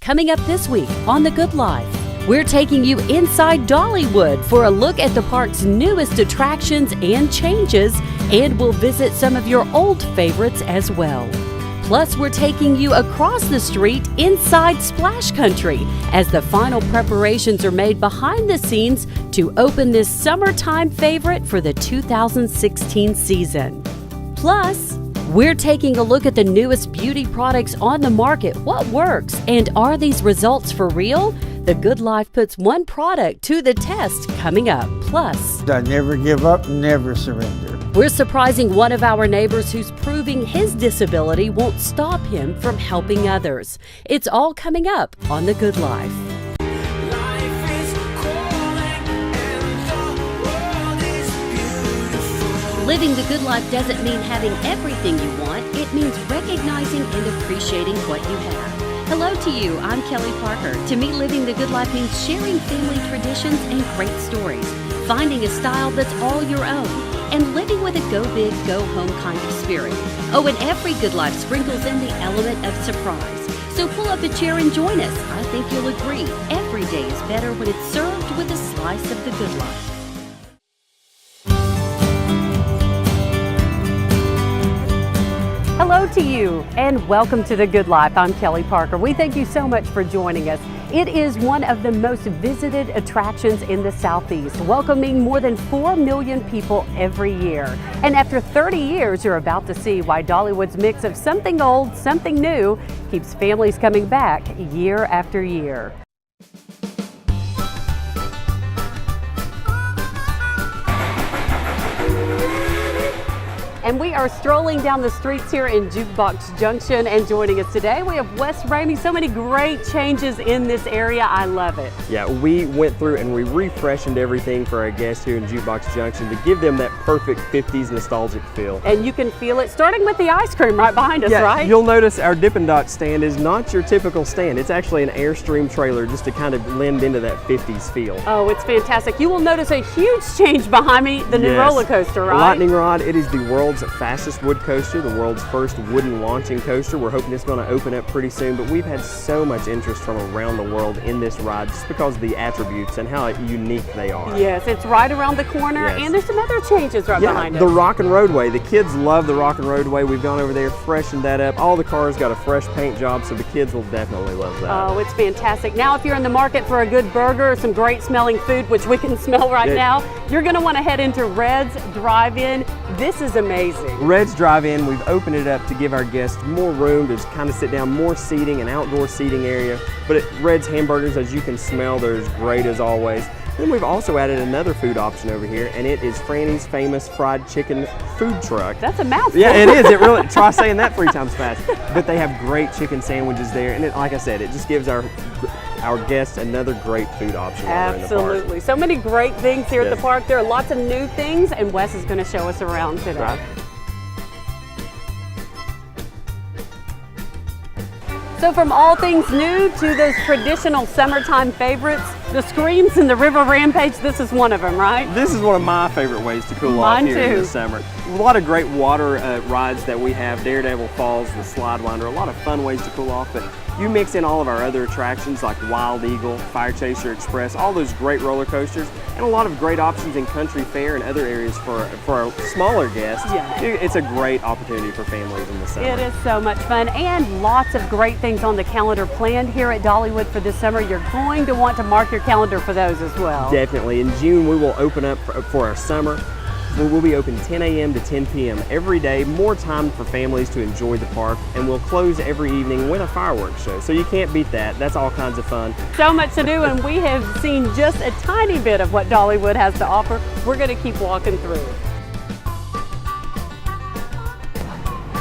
coming up this week on The Good Life. We're taking you inside Dollywood for a look at the park's newest attractions and changes, and we'll visit some of your old favorites as well. Plus, we're taking you across the street inside Splash Country as the final preparations are made behind the scenes to open this summertime favorite for the 2016 season. Plus, we're taking a look at the newest beauty products on the market. What works, and are these results for real? The Good Life puts one product to the test coming up. Plus, I never give up, never surrender. we're surprising one of our neighbors who's proving his disability won't stop him from helping others. It's all coming up on The Good Life. Living the good life doesn't mean having everything you want. It means recognizing and appreciating what you have. Hello to you, I'm Kelli Parker. To me, living the good life means sharing family traditions and great stories, finding a style that's all your own, and living with a go big, go home kind of spirit. Oh, and every good life sprinkles in the element of surprise. So pull up a chair and join us. I think you'll agree, every day is better when it's served with a slice of the good life. Hello to you and welcome to The Good Life. I'm Kelli Parker. We thank you so much for joining us. It is one of the most visited attractions in the Southeast, welcoming more than 4 million people every year. And after 30 years, you're about to see why Dollywood's mix of something old, something new keeps families coming back year after year. And we are strolling down the streets here in Jukebox Junction, and joining us today we have Wes Ramey. So many great changes in this area. I love it. Yeah, we went through and we refreshened everything for our guests here in Jukebox Junction to give them that perfect 50s nostalgic feel. And you can feel it starting with the ice cream right behind us, right? You'll notice our Dippin' Dot stand is not your typical stand. It's actually an Airstream trailer just to kind of blend into that 50s feel. Oh, it's fantastic. You will notice a huge change behind me, the new roller coaster, right? Lightning Rod, it is the world's fastest wood coaster, the world's first wooden launching coaster. We're hoping it's going to open up pretty soon, but we've had so much interest from around the world in this ride just because of the attributes and how unique they are. Yes, it's right around the corner, and there's some other changes right behind us. The Rockin' Roadway. The kids love the Rockin' Roadway. We've gone over there, freshened that up. All the cars got a fresh paint job, so the kids will definitely love that. Oh, it's fantastic. Now, if you're in the market for a good burger or some great smelling food, which we can smell right now, you're going to want to head into Red's Drive-In. This is amazing. Red's Drive-In, we've opened it up to give our guests more room to kind of sit down, more seating, an outdoor seating area. But at Red's Hamburgers, as you can smell, they're as great as always. Then we've also added another food option over here, and it is Franny's famous fried chicken food truck. That's a mouthful. Yeah, it is. It really, try saying that 3 times fast. But they have great chicken sandwiches there, and like I said, it just gives our guests another great food option. Absolutely. So many great things here at the park. There are lots of new things, and Wes is going to show us around today. Right. So from all things new to those traditional summertime favorites, the Screams and the River Rampage, this is one of them, right? This is one of my favorite ways to cool off here in the summer. A lot of great water rides that we have, Daredevil Falls, the Slide Winder, a lot of fun ways to cool off, but you mix in all of our other attractions like Wild Eagle, Fire Chaser Express, all those great roller coasters, and a lot of great options in Country Fair and other areas for our smaller guests. Yeah. It's a great opportunity for families in the summer. It is so much fun, and lots of great things on the calendar planned here at Dollywood for this summer. You're going to want to mark your calendar for those as well. Definitely. In June, we will open up for our summer. We'll be open 10 a.m. to 10 p.m. every day, more time for families to enjoy the park, and we'll close every evening with a fireworks show. So you can't beat that. That's all kinds of fun. So much to do, and we have seen just a tiny bit of what Dollywood has to offer. We're going to keep walking through.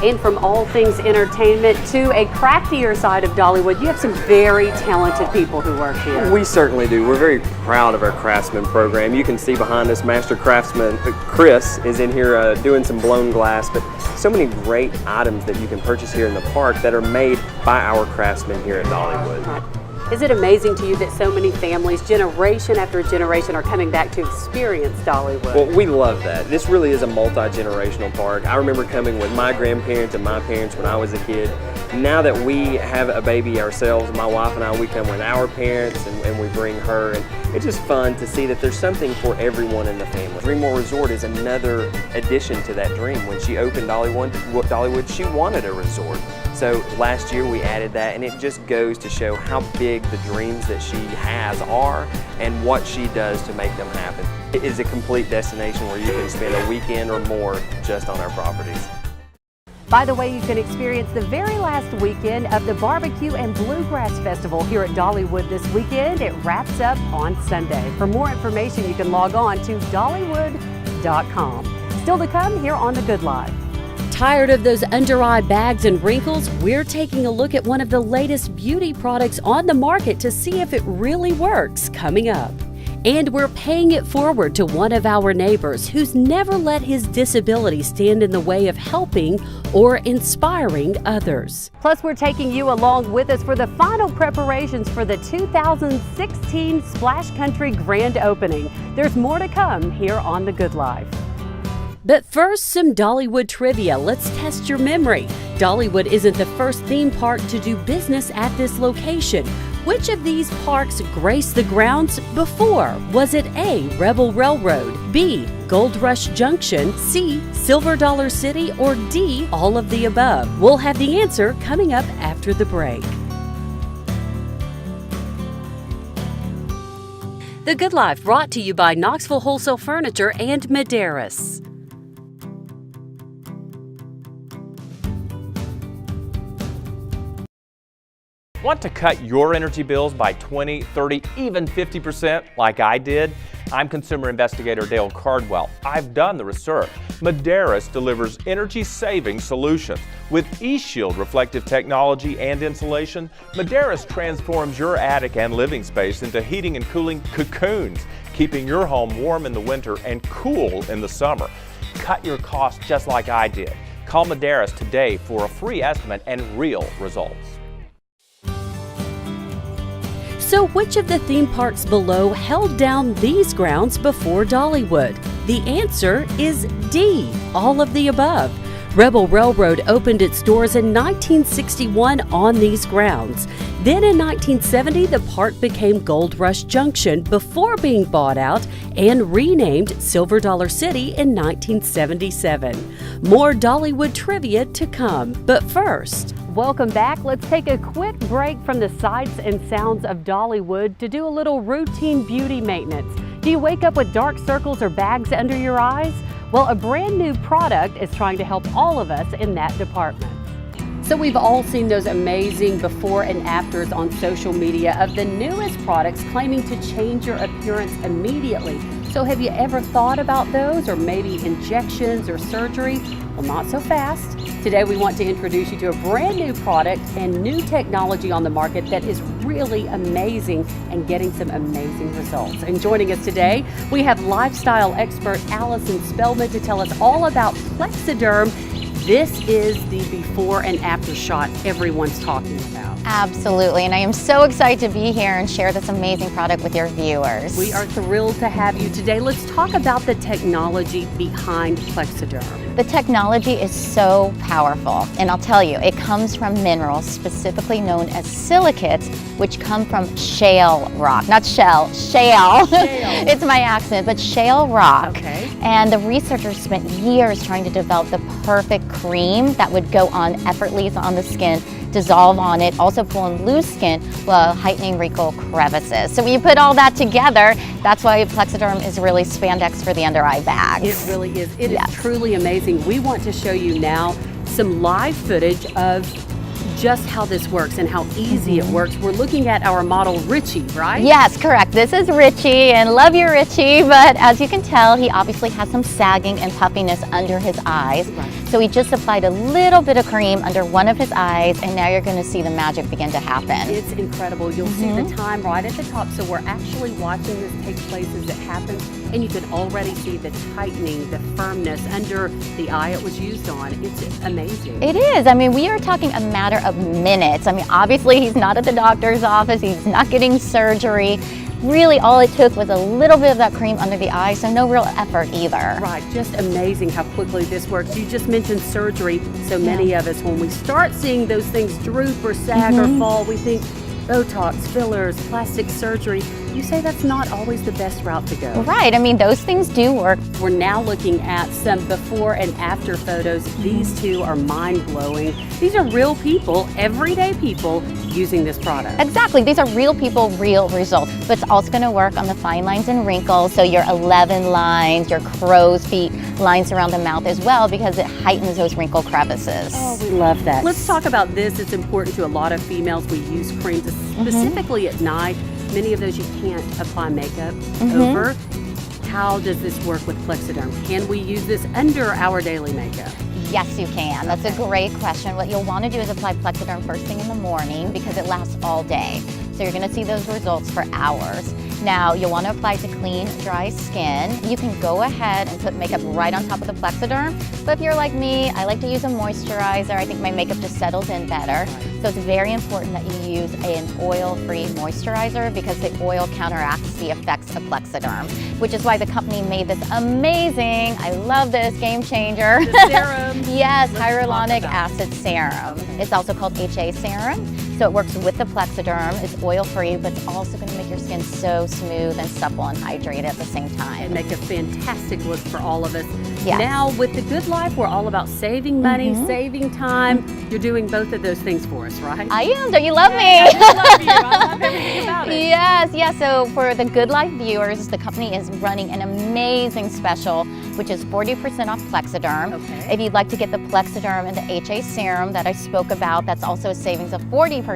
And from all things entertainment to a craftier side of Dollywood, you have some very talented people who work here. We certainly do. We're very proud of our craftsman program. You can see behind us, Master Craftsman Chris is in here doing some blown glass, but so many great items that you can purchase here in the park that are made by our craftsmen here at Dollywood. Is it amazing to you that so many families, generation after generation, are coming back to experience Dollywood? Well, we love that. This really is a multi-generational park. I remember coming with my grandparents and my parents when I was a kid. now that we have a baby ourselves, my wife and I, we come with our parents and we bring her, and it's just fun to see that there's something for everyone in the family. Dreamworld Resort is another addition to that dream. When she opened Dollywood, she wanted a resort. So last year we added that, and it just goes to show how big the dreams that she has are and what she does to make them happen. It is a complete destination where you can spend a weekend or more just on our properties. By the way, you can experience the very last weekend of the Barbecue and Bluegrass Festival here at Dollywood this weekend. It wraps up on Sunday. For more information, you can log on to Dollywood.com. Still to come here on The Good Life. Tired of those under-eye bags and wrinkles? We're taking a look at one of the latest beauty products on the market to see if it really works coming up. And we're paying it forward to one of our neighbors who's never let his disability stand in the way of helping or inspiring others. Plus, we're taking you along with us for the final preparations for the 2016 Splash Country grand opening. There's more to come here on The Good Life. But first, some Dollywood trivia. Let's test your memory. Dollywood isn't the first theme park to do business at this location. Which of these parks graced the grounds before? Was it A, Rebel Railroad, B, Gold Rush Junction, C, Silver Dollar City, or D, all of the above? We'll have the answer coming up after the break. The Good Life brought to you by Knoxville Wholesale Furniture and Medeiros. Want to cut your energy bills by 20, 30, even 50% like I did? I'm consumer investigator Dale Cardwell. I've done the research. Medeiros delivers energy-saving solutions. With eShield reflective technology and insulation, Medeiros transforms your attic and living space into heating and cooling cocoons, keeping your home warm in the winter and cool in the summer. Cut your costs just like I did. Call Medeiros today for a free estimate and real results. So which of the theme parks below held down these grounds before Dollywood? The answer is D, all of the above. Rebel Railroad opened its doors in 1961 on these grounds. Then in 1970, the park became Gold Rush Junction before being bought out and renamed Silver Dollar City in 1977. More Dollywood trivia to come, but first, welcome back. Let's take a quick break from the sights and sounds of Dollywood to do a little routine beauty maintenance. Do you wake up with dark circles or bags under your eyes? Well, a brand new product is trying to help all of us in that department. So we've all seen those amazing before and afters on social media of the newest products claiming to change your appearance immediately. So have you ever thought about those, or maybe injections or surgery? Well, not so fast. Today we want to introduce you to a brand new product and new technology on the market that is really amazing and getting some amazing results. And joining us today, we have lifestyle expert Allison Spellman to tell us all about Plexiderm. This is the before and after shot everyone's talking about. Absolutely, and I am so excited to be here and share this amazing product with your viewers. We are thrilled to have you today. Let's talk about the technology behind Plexiderm. The technology is so powerful, and I'll tell you, it comes from minerals specifically known as silicates, which come from shale rock. Not shell, shale. It's my accent, but shale rock. Okay. And the researchers spent years trying to develop the perfect cream that would go on effortlessly on the skin, dissolve on it, also pull in loose skin while heightening wrinkle crevices. So when you put all that together, that's why Plexiderm is really spandex for the under eye bags. It really is. It is truly amazing. We want to show you now some live footage of just how this works and how easy it works. We're looking at our model Richie, right? Yes, correct. This is Richie, and love you, Richie, but as you can tell, he obviously has some sagging and puffiness under his eyes. Right. So we just applied a little bit of cream under one of his eyes, and now you're going to see the magic begin to happen. It's incredible. You'll see the time right at the top. So we're actually watching this take place as it happens, and you can already see the tightening, the firmness under the eye it was used on. It's amazing. It is. I mean, we are talking a matter of minutes. I mean, obviously he's not at the doctor's office. He's not getting surgery. really all it took was a little bit of that cream under the eye, so no real effort either. Right, just amazing how quickly this works. You just mentioned surgery. So many of us, when we start seeing those things droop or sag or fall, we think Botox, fillers, plastic surgery. You say that's not always the best route to go. Right, I mean, those things do work. We're now looking at some before and after photos. These two are mind-blowing. These are real people, everyday people, using this product. Exactly, these are real people, real results. But it's also gonna work on the fine lines and wrinkles, so your 11 lines, your crow's feet lines around the mouth as well, because it heightens those wrinkle crevices. Oh, we love that. Let's talk about this. It's important to a lot of females. We use creams specifically at night. Many of those you can't apply makeup over. How does this work with Plexiderm? Can we use this under our daily makeup? Yes, you can. That's a great question. What you'll want to do is apply Plexiderm first thing in the morning because it lasts all day. So you're going to see those results for hours. Now, you'll want to apply to clean, dry skin. You can go ahead and put makeup right on top of the Plexiderm. But if you're like me, I like to use a moisturizer. I think my makeup just settles in better. So it's very important that you use an oil-free moisturizer because the oil counteracts the effects of Plexiderm, which is why the company made this amazing, I love this, game changer. The serum. Yes, hyaluronic acid serum. It's also called HA serum. So it works with the Plexiderm. It's oil-free, but it's also going to make your skin so smooth and supple and hydrated at the same time. And make a fantastic look for all of us. Yes. Now, with the Good Life, we're all about saving money, saving time. You're doing both of those things for us, right? I am. Don't you love me? I love you. I love everything about it. Yes. So for the Good Life viewers, the company is running an amazing special, which is 40% off Plexiderm. Okay. If you'd like to get the Plexiderm and the HA serum that I spoke about, that's also a savings of 40%.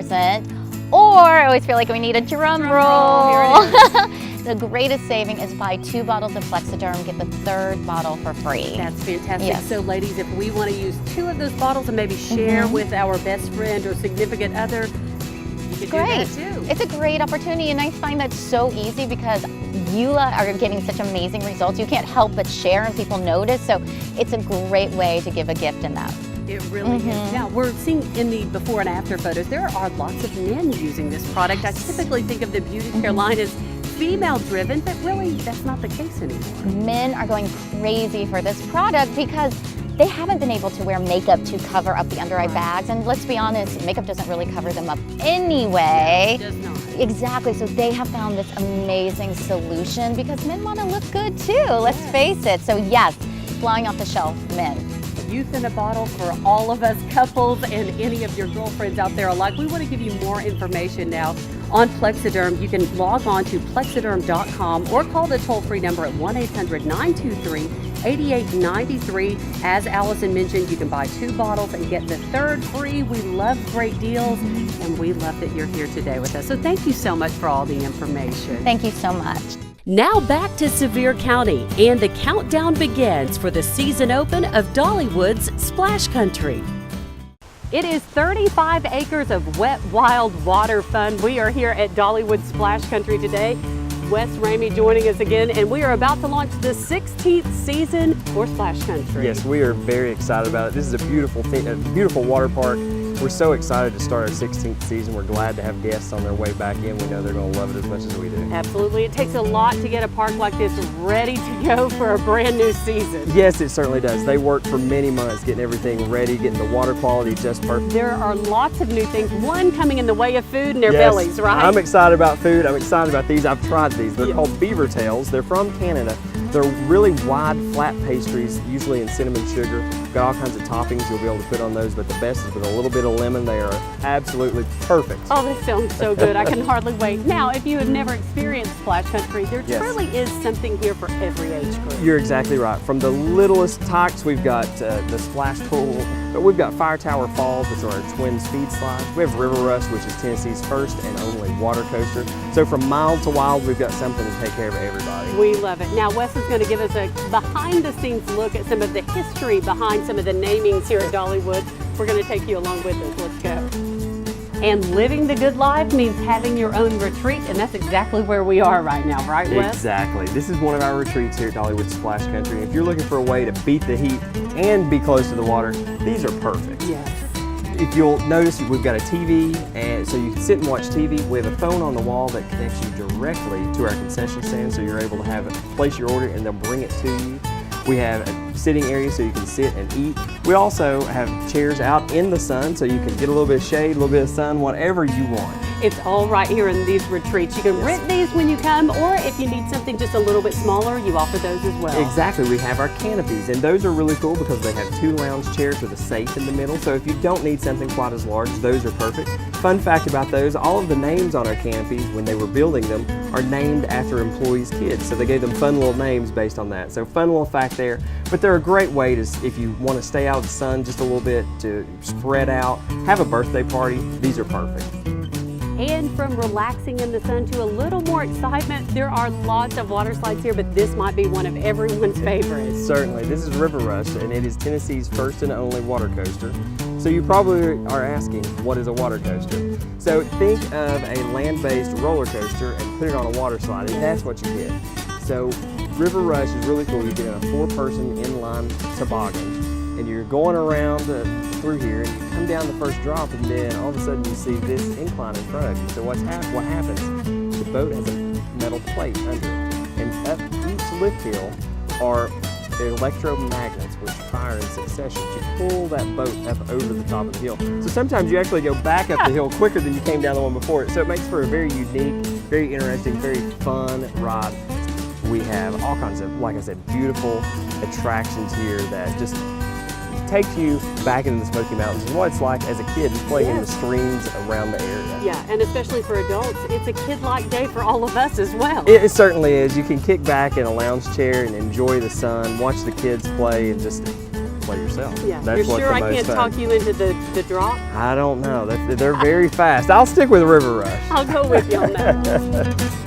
Or I always feel like we need a drum roll. Here it is. The greatest saving is buy 2 bottles of Plexiderm, get the 3rd bottle for free. That's fantastic. Yes. So ladies, if we want to use 2 of those bottles and maybe share with our best friend or significant other, you could Great. do that too. It's a great opportunity, and I find that so easy because you are getting such amazing results. You can't help but share and people notice, so it's a great way to give a gift in that. It really is. Now, we're seeing in the before and after photos, there are lots of men using this product. I typically think of the beauty care line as female-driven, but really that's not the case anymore. Men are going crazy for this product because they haven't been able to wear makeup to cover up the under-eye bags, and let's be honest, makeup doesn't really cover them up anyway. It does not. Exactly, so they have found this amazing solution because men want to look good too, let's face it. So yes, flying off the shelf, men. Youth in a bottle for all of us couples and any of your girlfriends out there alike. We want to give you more information now on Plexiderm. You can log on to plexiderm.com or call the toll-free number at 1-800-923-8893. As Allison mentioned, you can buy 2 bottles and get the 3rd free. We love great deals, and we love that you're here today with us. So thank you so much for all the information. Thank you so much. Now back to Sevier County, and the countdown begins for the season open of Dollywood's Splash Country. It is 35 acres of wet, wild water fun. We are here at Dollywood Splash Country today. Wes Ramey joining us again, and we are about to launch the 16th season for Splash Country. Yes, we are very excited about it. This is a beautiful water park. We're so excited to start our 16th season. We're glad to have guests on their way back in. We know they're going to love it as much as we do. Absolutely. It takes a lot to get a park like this ready to go for a brand new season. Yes, it certainly does. They work for many months getting everything ready, getting the water quality just perfect. There are lots of new things. One coming in the way of food and their bellies, right? I'm excited about food. I'm excited about these. I've tried these. They're called beaver tails. They're from Canada. They're really wide, flat pastries, usually in cinnamon sugar. Got all kinds of toppings you'll be able to put on those, but the best is with a little bit of lemon. They are absolutely perfect. Oh, this sounds so good. I can hardly wait. Now, if you have never experienced Splash Country, there truly is something here for every age group. You're exactly right. From the littlest tykes, we've got the splash pool, but we've got Fire Tower Falls, which are our twin speed slides. We have River Rush, which is Tennessee's first and only water coaster. So from mild to wild, we've got something to take care of everybody. We love it. Now, Wes is going to give us a behind-the-scenes look at some of the history behind some of the namings here at Dollywood. We're going to take you along with us. Let's go. And living the good life means having your own retreat, and that's exactly where we are right now, right, Wes? Exactly. This is one of our retreats here at Dollywood Splash Country. If you're looking for a way to beat the heat and be close to the water, these are perfect. Yes. if you'll notice, we've got a TV, and so you can sit and watch TV. We have a phone on the wall that connects you directly to our concession stand, so you're able to place your order and they'll bring it to you. We have a sitting area so you can sit and eat. We also have chairs out in the sun so you can get a little bit of shade, a little bit of sun, whatever you want. It's all right here in these retreats. You can rent these when you come, or if you need something just a little bit smaller, you offer those as well. Exactly. We have our canopies, and those are really cool because they have 2 lounge chairs with a safe in the middle. So if you don't need something quite as large, those are perfect. Fun fact about those, all of the names on our canopies when they were building them are named after employees' kids. So they gave them fun little names based on that. So fun little fact there. But they're a great way to, if you want to stay out of the sun just a little bit, to spread out, have a birthday party, these are perfect. And from relaxing in the sun to a little more excitement, there are lots of water slides here, but this might be one of everyone's favorites. Certainly. This is River Rush, and it is Tennessee's first and only water coaster. So you probably are asking, what is a water coaster? So think of a land-based roller coaster and put it on a water slide, and that's what you get. So River Rush is really cool. You get in a 4-person inline toboggan, and you're going around through here, and you come down the first drop, and then all of a sudden you see this incline in front of you. So what happens? The boat has a metal plate under it, and up each lift hill are electromagnets which fire in succession to pull that boat up over the top of the hill. So sometimes you actually go back up the hill quicker than you came down the one before it. So it makes for a very unique, very interesting, very fun ride. We have all kinds of, like I said, beautiful attractions here that just take you back into the Smoky Mountains and what it's like as a kid just playing in the streams around the area. Yeah, and especially for adults, it's a kid-like day for all of us as well. It certainly is. You can kick back in a lounge chair and enjoy the sun, watch the kids play, and just play yourself. Yeah, That's you're sure I can't fun. talk you into the drop? I don't know. They're very fast. I'll stick with River Rush. I'll go with you on that.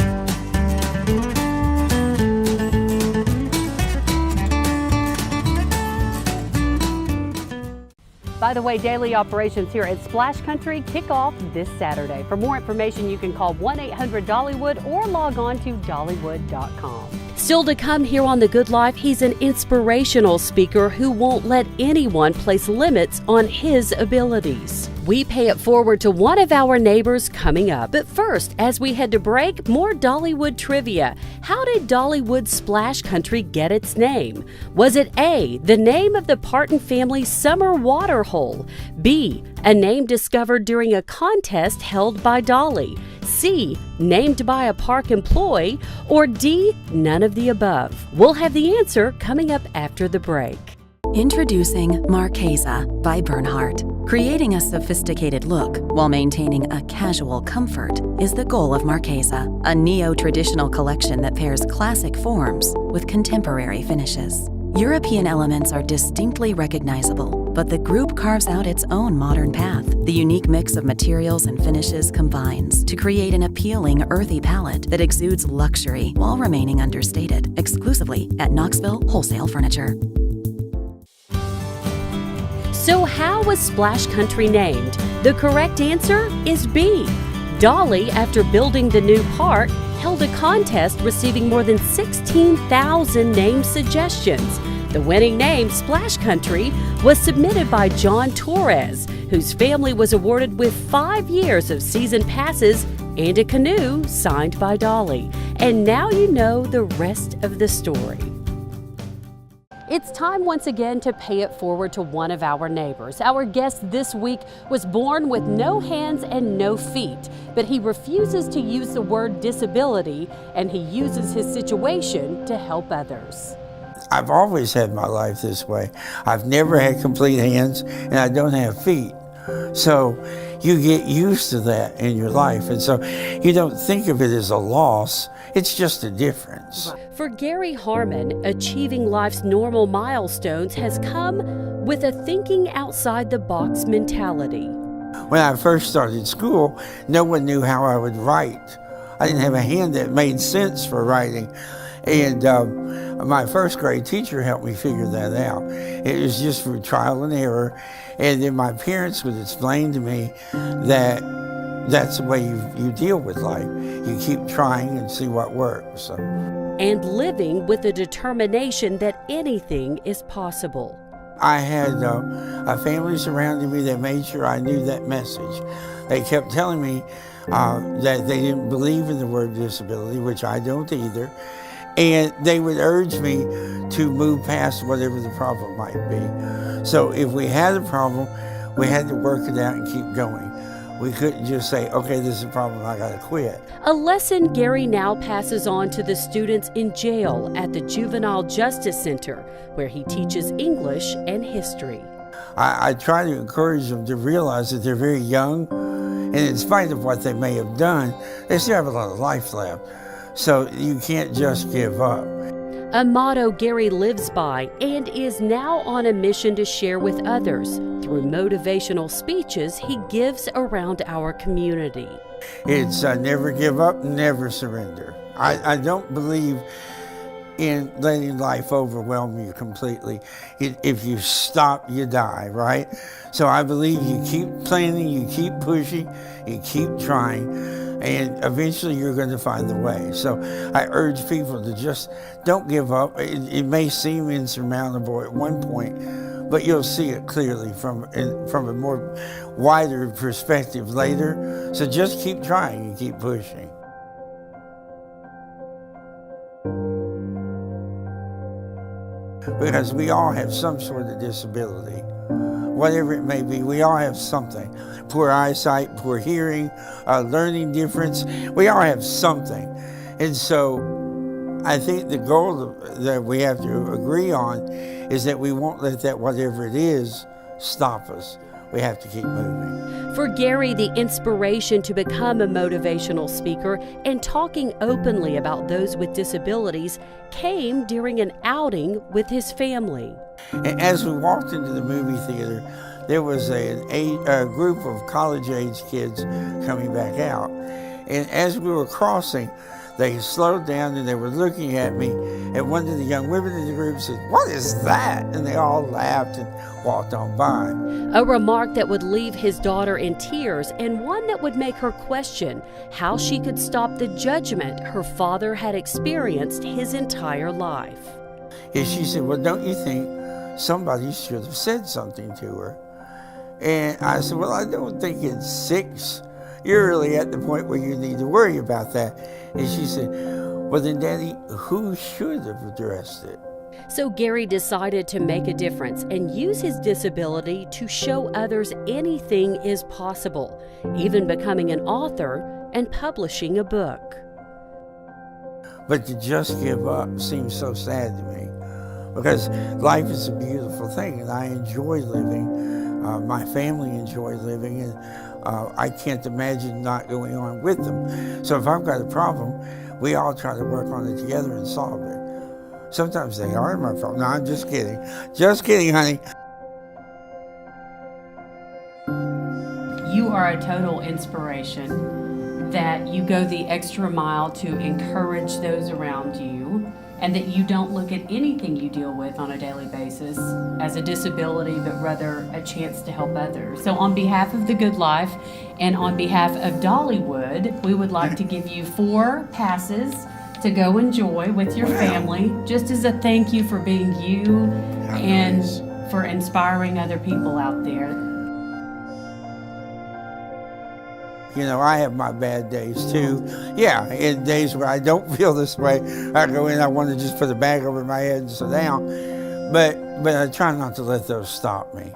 By the way, daily operations here at Splash Country kick off this Saturday. For more information, you can call 1-800-DOLLYWOOD or log on to Dollywood.com. Still to come here on The Good Life, he's an inspirational speaker who won't let anyone place limits on his abilities. We pay it forward to one of our neighbors coming up. But first, as we head to break, more Dollywood trivia. How did Dollywood Splash Country get its name? Was it A, the name of the Parton family's summer water hole? B, a name discovered during a contest held by Dolly? C, named by a park employee? Or D, none of the above? We'll have the answer coming up after the break. Introducing Marchesa by Bernhardt. Creating a sophisticated look while maintaining a casual comfort is the goal of Marchesa, a neo-traditional collection that pairs classic forms with contemporary finishes. European elements are distinctly recognizable, but the group carves out its own modern path. The unique mix of materials and finishes combines to create an appealing, earthy palette that exudes luxury while remaining understated, exclusively at Knoxville Wholesale Furniture. So how was Splash Country named? The correct answer is B. Dolly, after building the new park, held a contest receiving more than 16,000 name suggestions. The winning name, Splash Country, was submitted by John Torres, whose family was awarded with 5 years of season passes and a canoe signed by Dolly. And now you know the rest of the story. It's time once again to pay it forward to one of our neighbors. Our guest this week was born with no hands and no feet, but he refuses to use the word disability, and he uses his situation to help others. I've always had my life this way. I've never had complete hands, and I don't have feet. So you get used to that in your life, and so you don't think of it as a loss. It's just a difference. For Gary Harmon, achieving life's normal milestones has come with a thinking outside the box mentality. When I first started school, no one knew how I would write. I didn't have a hand that made sense for writing. And my first grade teacher helped me figure that out. It was just through trial and error. And then my parents would explain to me that that's the way you deal with life. You keep trying and see what works. And living with the determination that anything is possible. I had a family surrounding me that made sure I knew that message. They kept telling me that they didn't believe in the word disability, which I don't either, and they would urge me to move past whatever the problem might be. So if we had a problem, we had to work it out and keep going. We couldn't just say, okay, this is a problem, I gotta quit. A lesson Gary now passes on to the students in jail at the Juvenile Justice Center, where he teaches English and history. I try to encourage them to realize that they're very young, and in spite of what they may have done, they still have a lot of life left. So you can't just give up. A motto Gary lives by and is now on a mission to share with others through motivational speeches he gives around our community. It's never give up, never surrender. I don't believe in letting life overwhelm you completely. If you stop, you die, right? So I believe you keep planning, you keep pushing, you keep trying, and eventually you're going to find the way. So I urge people to just don't give up. It may seem insurmountable at one point, but you'll see it clearly from a more wider perspective later. So just keep trying and keep pushing. Because we all have some sort of disability. Whatever it may be, we all have something. Poor eyesight, poor hearing, learning difference. We all have something. And so I think the goal that we have to agree on is that we won't let that whatever it is stop us. We have to keep moving. For Gary, the inspiration to become a motivational speaker and talking openly about those with disabilities came during an outing with his family. And as we walked into the movie theater, there was a group of college-age kids coming back out. And as we were crossing, they slowed down and they were looking at me, and one of the young women in the group said, "What is that?" And they all laughed and walked on by. A remark that would leave his daughter in tears, and one that would make her question how she could stop the judgment her father had experienced his entire life. And she said, "Well, don't you think somebody should have said something to her?" And I said, "Well, I don't think it's 6. You're really at the point where you need to worry about that." And she said, "Well then, Daddy, who should have addressed it?" So Gary decided to make a difference and use his disability to show others anything is possible, even becoming an author and publishing a book. But to just give up seems so sad to me, because life is a beautiful thing and I enjoy living. My family enjoy living, and I can't imagine not going on with them. So if I've got a problem, we all try to work on it together and solve it. Sometimes they are my problem. No, I'm just kidding. Just kidding, honey. You are a total inspiration, that you go the extra mile to encourage those around you, and that you don't look at anything you deal with on a daily basis as a disability, but rather a chance to help others. So on behalf of The Good Life and on behalf of Dollywood, we would like to give you 4 passes to go enjoy with your family, just as a thank you for being you and for inspiring other people out there. You know, I have my bad days too. Yeah, in days where I don't feel this way, I go in, I want to just put a bag over my head and sit down. But I try not to let those stop me.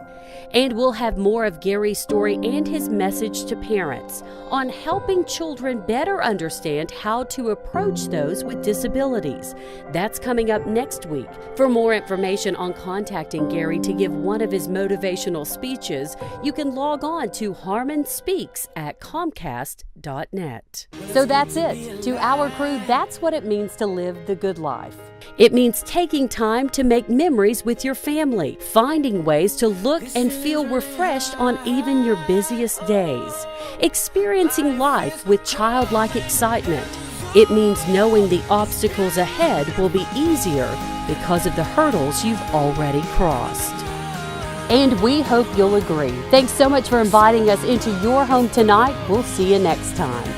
And we'll have more of Gary's story and his message to parents on helping children better understand how to approach those with disabilities. That's coming up next week. For more information on contacting Gary to give one of his motivational speeches, you can log on to harmonspeaks@comcast.net. So that's it. To our crew, that's what it means to live the good life. It means taking time to make memories with your family, finding ways to look and feel refreshed on even your busiest days, experiencing life with childlike excitement. It means knowing the obstacles ahead will be easier because of the hurdles you've already crossed. And we hope you'll agree. Thanks so much for inviting us into your home tonight. We'll see you next time.